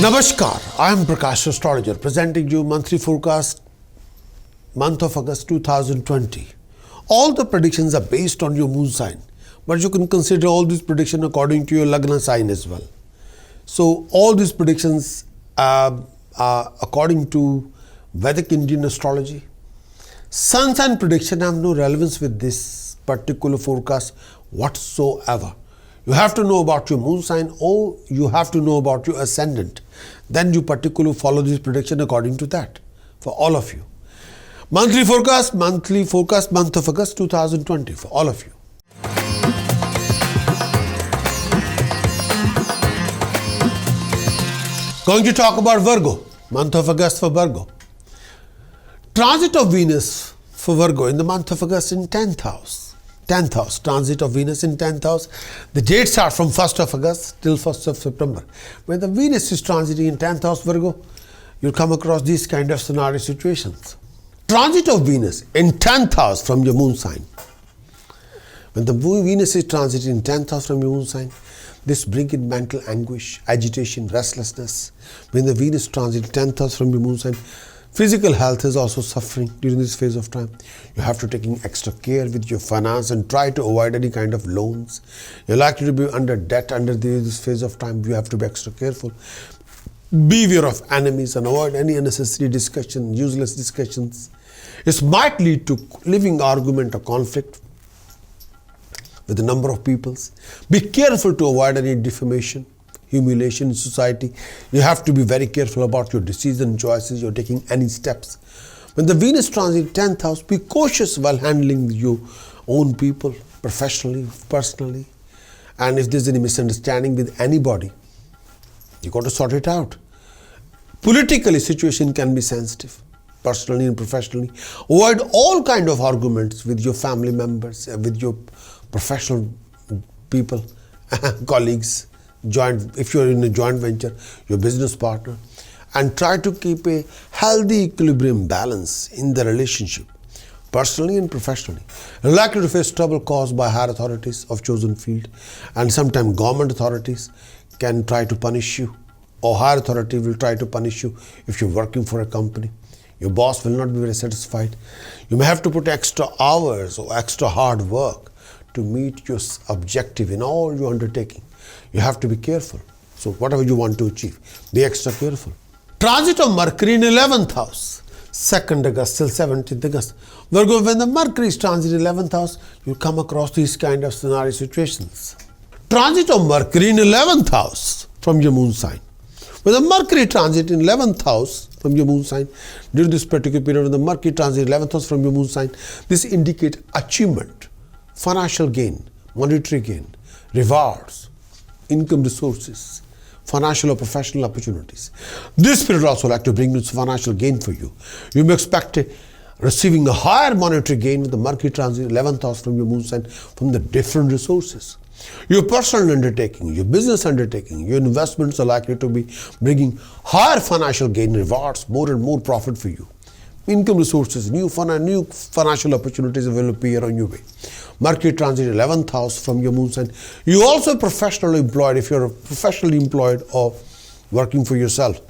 Namaskar, I am Prakash, Astrologer, presenting you monthly forecast, month of August 2020. All the predictions are based on your moon sign, but you can consider all these predictions according to your Lagna sign as well. So all these predictions are according to Vedic Indian astrology. Sun sign prediction have no relevance with this particular forecast whatsoever. You have to know about your moon sign or you have to know about your ascendant. Then you particularly follow this prediction according to that for all of you. Monthly forecast, month of August 2020 for all of you. Going to talk about Virgo, month of August for Virgo. Transit of Venus for Virgo in the month of August in 10th house. 10th house, transit of Venus in 10th house. The dates are from 1st of August till 1st of September. When the Venus is transiting in 10th house Virgo, you'll come across these kind of scenario situations. Transit of Venus in 10th house from your moon sign. When the Venus is transiting in 10th house from your moon sign, this brings in mental anguish, agitation, restlessness. When the Venus transits 10th house from your moon sign, physical health is also suffering during this phase of time. You have to take extra care with your finance and try to avoid any kind of loans. You're likely to be under debt under this phase of time. You have to be extra careful. Beware of enemies and avoid any unnecessary discussion, useless discussions. It might lead to living argument or conflict with a number of peoples. Be careful to avoid any defamation, humiliation in society. You have to be very careful about your decision choices. You're taking any steps. When the Venus transits 10th house, be cautious while handling your own people, professionally, personally. And if there's any misunderstanding with anybody, you got to sort it out. Politically, situation can be sensitive, personally and professionally. Avoid all kind of arguments with your family members, with your professional people, colleagues, if you're in a joint venture, your business partner, and try to keep a healthy equilibrium balance in the relationship, personally and professionally. You're likely to face trouble caused by higher authorities of chosen field, and sometimes government authorities can try to punish you, or higher authority will try to punish you if you're working for a company. Your boss will not be very satisfied. You may have to put extra hours or extra hard work to meet your objective in all your undertaking. You have to be careful. So whatever you want to achieve, be extra careful. Transit of Mercury in 11th house, 2nd August till 17th August. Virgo, when the Mercury is transit in 11th house, you come across these kind of scenario situations. Transit of Mercury in 11th house from your moon sign. When the Mercury transit in 11th house from your moon sign, during this particular period when the Mercury transit 11th house from your moon sign, this indicates achievement, financial gain, monetary gain, rewards, income resources, financial or professional opportunities. This period also like to bring financial gain for you. You may expect receiving a higher monetary gain with the Mercury transit 11th house from your moon sign from the different resources. Your personal undertaking, your business undertaking, your investments are likely to be bringing higher financial gain, rewards, more and more profit for you. Income resources, new financial opportunities will appear on your way. Mercury transit 11th house from your moon sign. You also professionally employed, if you're professionally employed or working for yourself,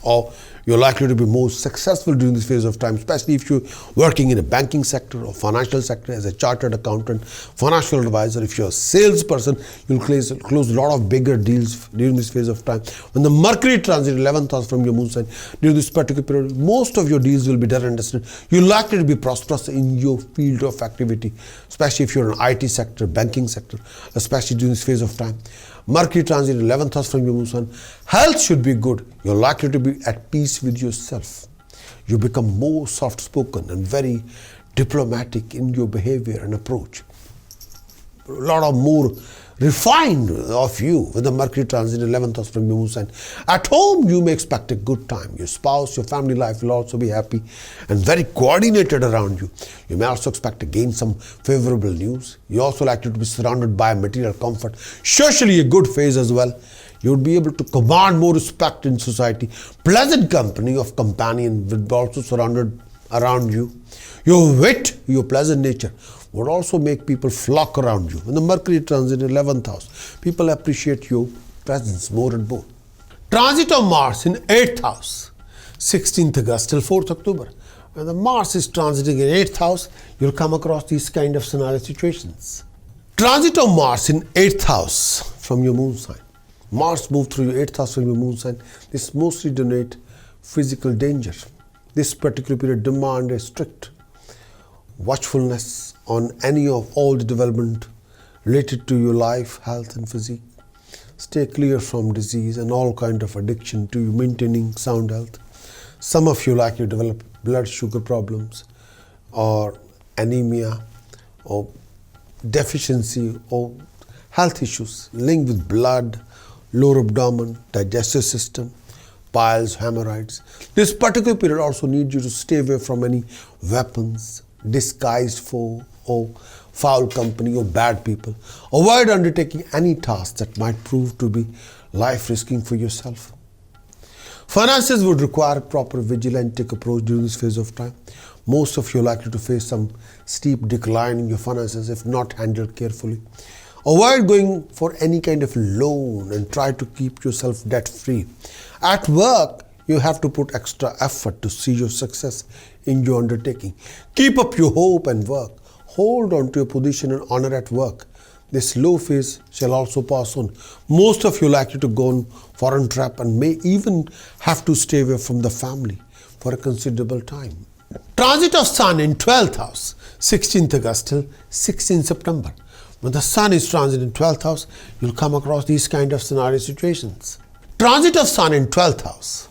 or you're likely to be more successful during this phase of time, especially if you're working in a banking sector or financial sector as a chartered accountant, financial advisor. If you're a salesperson, you'll close a lot of bigger deals during this phase of time. When the Mercury transit 11th house from your moon sign, during this particular period, most of your deals will be done and dusted. You're likely to be prosperous in your field of activity, especially if you're in IT sector, banking sector, especially during this phase of time. Mercury transit 11th house from your moon sign. Health should be good. You're likely to be at peace with yourself. You become more soft-spoken and very diplomatic in your behavior and approach. A lot of more refined of you with the Mercury transit 11th house from your moon sign. At home, you may expect a good time. Your spouse, your family life will also be happy and very coordinated around you. You may also expect to gain some favorable news. You also likely to be surrounded by material comfort. Socially, a good phase as well. You would be able to command more respect in society. Pleasant company of companion will be also surrounded around you. Your wit, your pleasant nature would also make people flock around you. When the Mercury transit in 11th house, people appreciate your presence more and more. Transit of Mars in 8th house, 16th August till 4th October. When the Mars is transiting in 8th house, you'll come across these kind of scenario situations. Transit of Mars in 8th house from your moon sign. Mars moved through your 8th house from your moon sign. This mostly denote physical danger. This particular period demand a strict watchfulness on any of all the development related to your life, health and physique. Stay clear from disease and all kind of addiction to maintaining sound health. Some of you likely develop blood sugar problems or anemia or deficiency or health issues linked with blood, lower abdomen, digestive system, piles, hemorrhoids. This particular period also needs you to stay away from any weapons, disguised foe or foul company or bad people. Avoid undertaking any task that might prove to be life-risking for yourself. Finances would require a proper vigilantic approach during this phase of time. Most of you are likely to face some steep decline in your finances if not handled carefully. Avoid going for any kind of loan and try to keep yourself debt-free. At work, you have to put extra effort to see your success in your undertaking. Keep up your hope and work. Hold on to your position and honor at work. This low phase shall also pass on. Most of you are likely to go on foreign trip and may even have to stay away from the family for a considerable time. Transit of Sun in 12th house, 16th August till 16th September. When the Sun is transit in 12th house, you'll come across these kind of scenario situations. Transit of Sun in 12th house.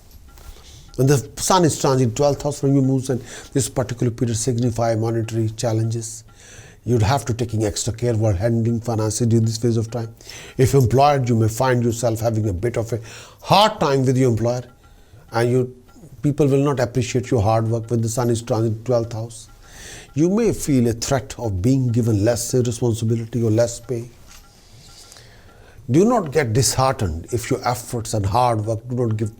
When the Sun is transit in 12th house from your moon sign, this particular period signifies monetary challenges. You'd have to taking extra care while handling finances during this phase of time. If employed, you may find yourself having a bit of a hard time with your employer, and people will not appreciate your hard work when the Sun is transit 12th house. You may feel a threat of being given less responsibility or less pay. Do not get disheartened if your efforts and hard work do not give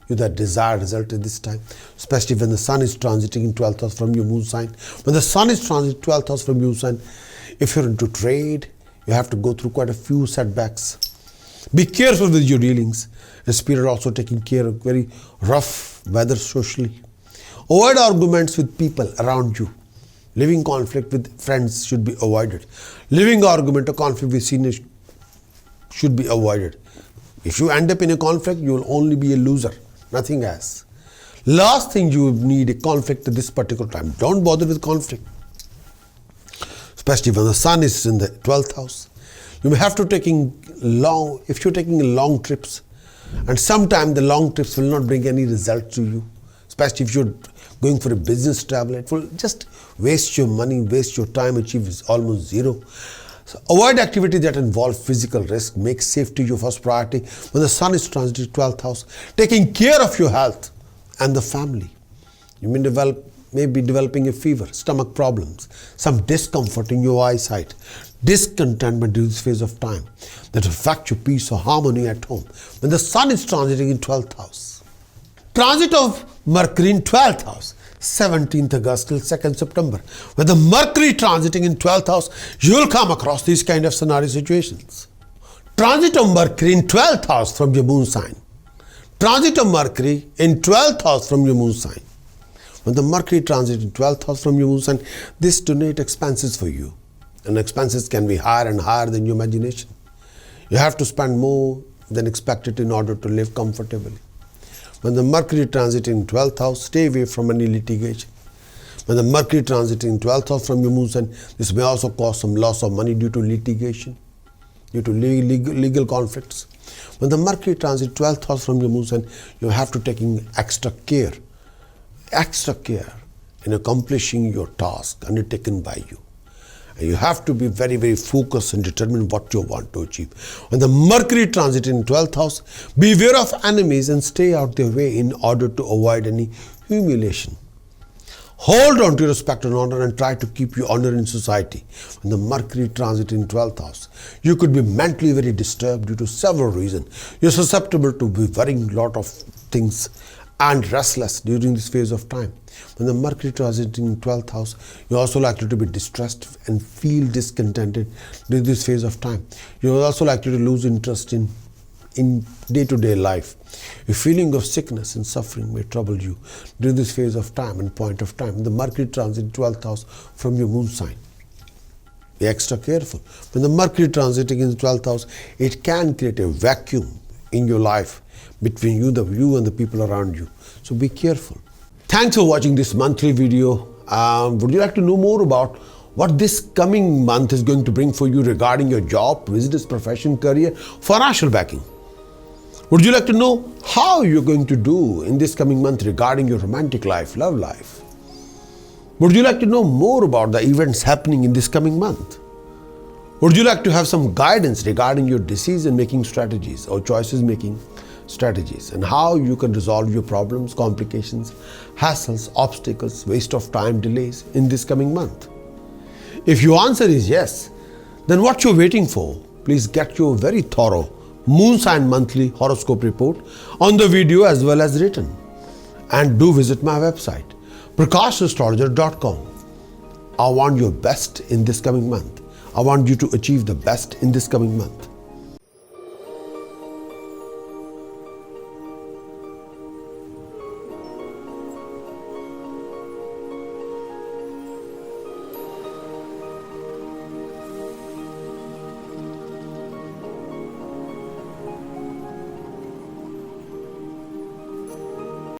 you that desired result at this time, especially when the Sun is transiting in 12th house from your moon sign. When the Sun is transiting 12th house from your moon sign, if you're into trade, you have to go through quite a few setbacks. Be careful with your dealings. This period also taking care of very rough weather socially. Avoid arguments with people around you. Living conflict with friends should be avoided. Living argument or conflict with seniors should be avoided. If you end up in a conflict, you will only be a loser, nothing else. Last thing, you need a conflict at this particular time. Don't bother with conflict, especially when the Sun is in the 12th house. You may have to if you're taking long trips, and sometimes the long trips will not bring any result to you, especially if you're going for a business travel. It will just waste your money, waste your time, achieve almost zero. So avoid activities that involve physical risk. Make safety your first priority. When the Sun is transiting 12th house, taking care of your health and the family. You may be developing a fever, stomach problems, some discomfort in your eyesight, discontentment during this phase of time that affect your peace or harmony at home. When the Sun is transiting in 12th house. Transit of Mercury in 12th house, 17th August till 2nd September. When the Mercury transiting in 12th house, you will come across these kind of scenario situations. Transit of Mercury in 12th house from your moon sign. Transit of Mercury in 12th house from your moon sign. When the Mercury transit in 12th house from your moon sign, this donate expenses for you. And expenses can be higher and higher than your imagination. You have to spend more than expected in order to live comfortably. When the Mercury transit in 12th house, stay away from any litigation. When the Mercury transit in 12th house from your moon sign, this may also cause some loss of money due to litigation, due to legal conflicts. When the Mercury transit 12th house from your moon sign, you have to taking extra care in accomplishing your task undertaken by you. And you have to be very, very focused and determine what you want to achieve. When the Mercury transit in 12th house, beware of enemies and stay out their way in order to avoid any humiliation. Hold on to your respect and honor and try to keep your honor in society. When the Mercury transit in 12th house, you could be mentally very disturbed due to several reasons. You're susceptible to be worrying a lot of things and restless during this phase of time. When the Mercury transit in 12th house, you're also likely to be distressed and feel discontented during this phase of time. You're also likely to lose interest in in day-to-day life. A feeling of sickness and suffering may trouble you during this phase of time and point of time. The Mercury transit 12th house from your moon sign. Be extra careful. When the Mercury transiting in the 12th house, it can create a vacuum in your life between you and the people around you. So be careful. Thanks for watching this monthly video. Would you like to know more about what this coming month is going to bring for you regarding your job, business, profession, career, financial backing? Would you like to know how you're going to do in this coming month regarding your romantic life, love life? Would you like to know more about the events happening in this coming month? Would you like to have some guidance regarding your decision-making strategies or choices-making strategies and how you can resolve your problems, complications, hassles, obstacles, waste of time, delays in this coming month? If your answer is yes, then what you're waiting for? Please get your very thorough Moon Sign Monthly Horoscope report on the video as well as written. And do visit my website, prakashastrologer.com. I want your best in this coming month. I want you to achieve the best in this coming month.